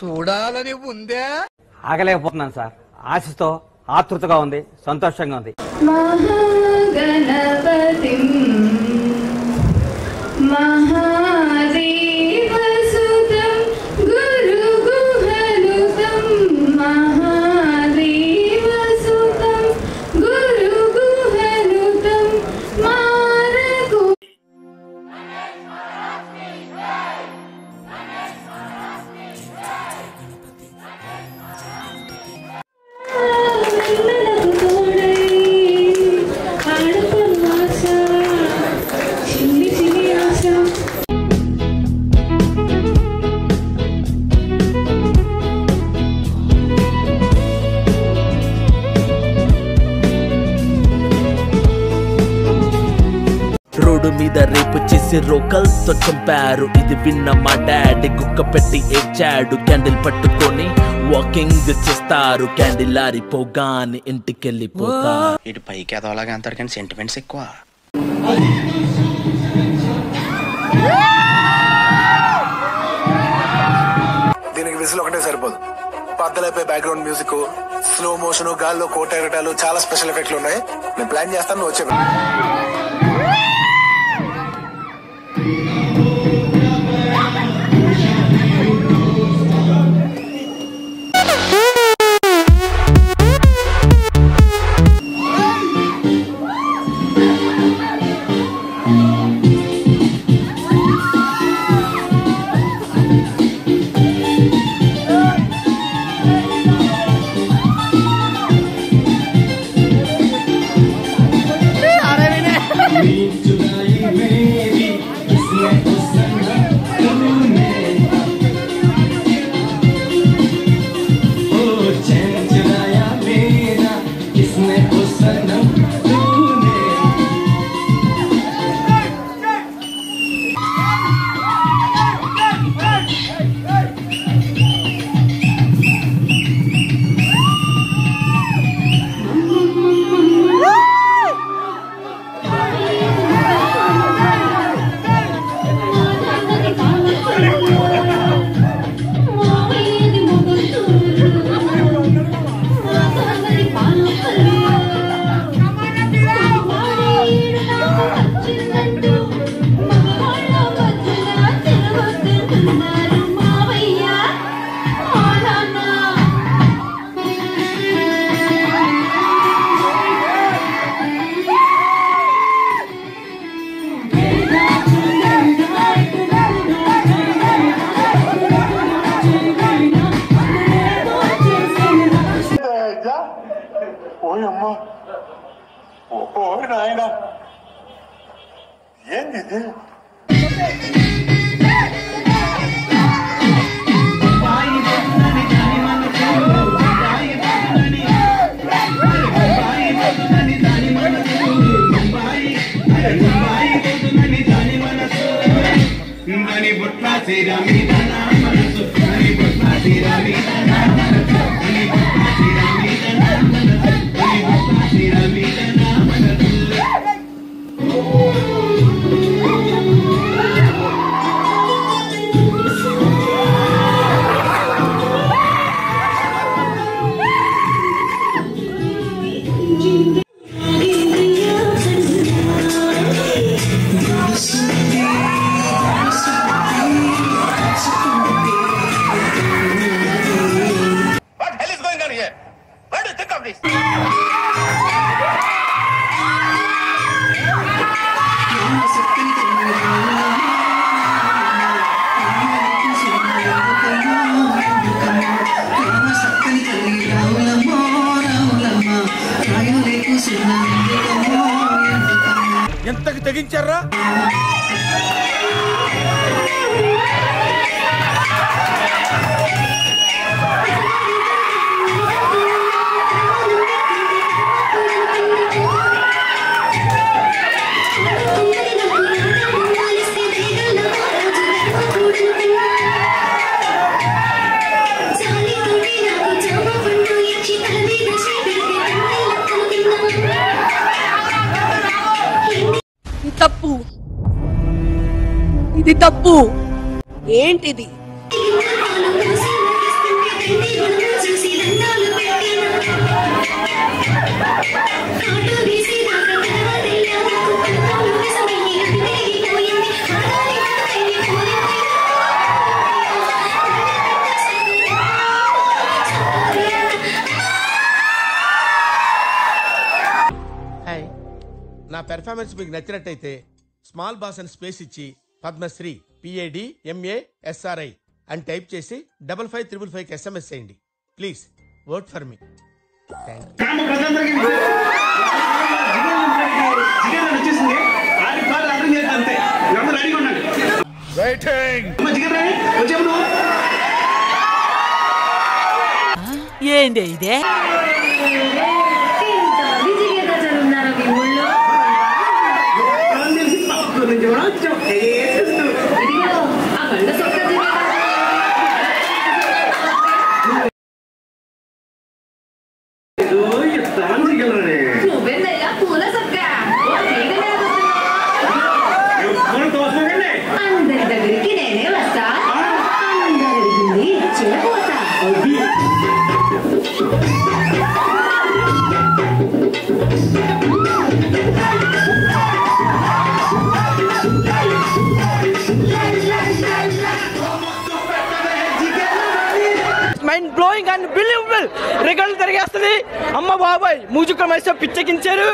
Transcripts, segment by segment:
చూడాలని ఉందే ఆగలేకపోతున్నాను సార్. ఆశతో ఆతృతగా ఉంది, సంతోషంగా ఉంది. మహాగణపతిం మహాదేవసుతం గురుగుహనుతం మహాదేవసుతం గురుగుహనుతం మారకు రోడ్డు మీద రేపు చేసి రోకల్తో చంపారు. ఇది విన్న మా డాడీ కుక్క పెట్టి ఏడ్చాడు. క్యాండిల్ పట్టుకొని వాకింగ్ చేస్తారు. క్యాండిల్ ఆరిపోగానే ఇంటికెళ్ళిపోతారు. ఇటు పైకి ఎదవలాగా అంటారు కానీ సెంటిమెంట్స్ ఎక్కువ. దీనికి విజిల్ ఒకటే సరిపోదు. పద్దలైపోయి బ్యాక్గ్రౌండ్ మ్యూజిక్, స్లో మోషన్, గాల్లో కోట ఎగటాలు, చాలా స్పెషల్ ఎఫెక్ట్లు ఉన్నాయి. నేను ప్లాన్ చేస్తాను, నువ్వు వచ్చే. ఎంతకు తెగించారా? తప్పు, ఇది తప్పు. ఏంటిది? నా పెర్ఫార్మెన్స్ మీకు నచ్చినట్టయితే స్మాల్ బాస్ అని స్పేస్ ఇచ్చి పద్మశ్రీ PADMASRI అని టైప్ చేసి 55555 SMS చేయండి. Please vote for me. ఏంది ఇదే అందరి దగ్గరికి నేనే వస్తా, అందరి అడిగింది ఇచ్చేపోతా. మైండ్ బ్లోయింగ్ అండ్ బిలీవబుల్ రికార్డులు తిరిగేస్తుంది. అమ్మ బాబాయ్ మ్యూజిక్ మైసో పిచ్చెక్కించారు.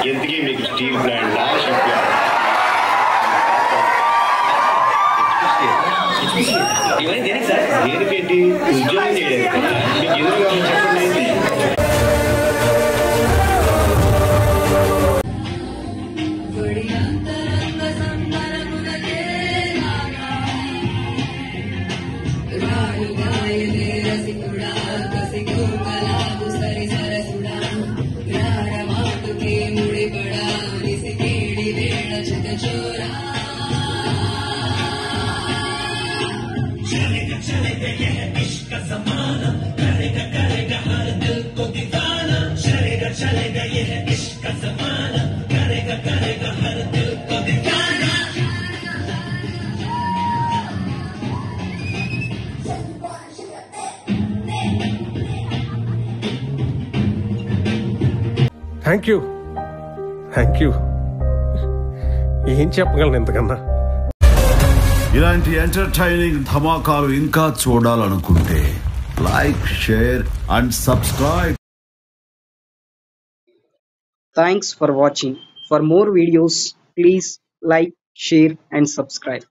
ఎందుకే మీకు స్టీల్ బ్రాండ్ దేనికేంటి ఉద్యోగం చేయలేదు మీకు ఎదురు కావాలి చెప్పండి. Thank you. ఏం చెప్పగలను ఇంతకన్నా. ఇలాంటి ఎంటర్టైనింగ్ ధమాకాలు ఇంకా చూడాలనుకుంటే like, share and subscribe. Thanks for watching. For more videos, please like, share and subscribe.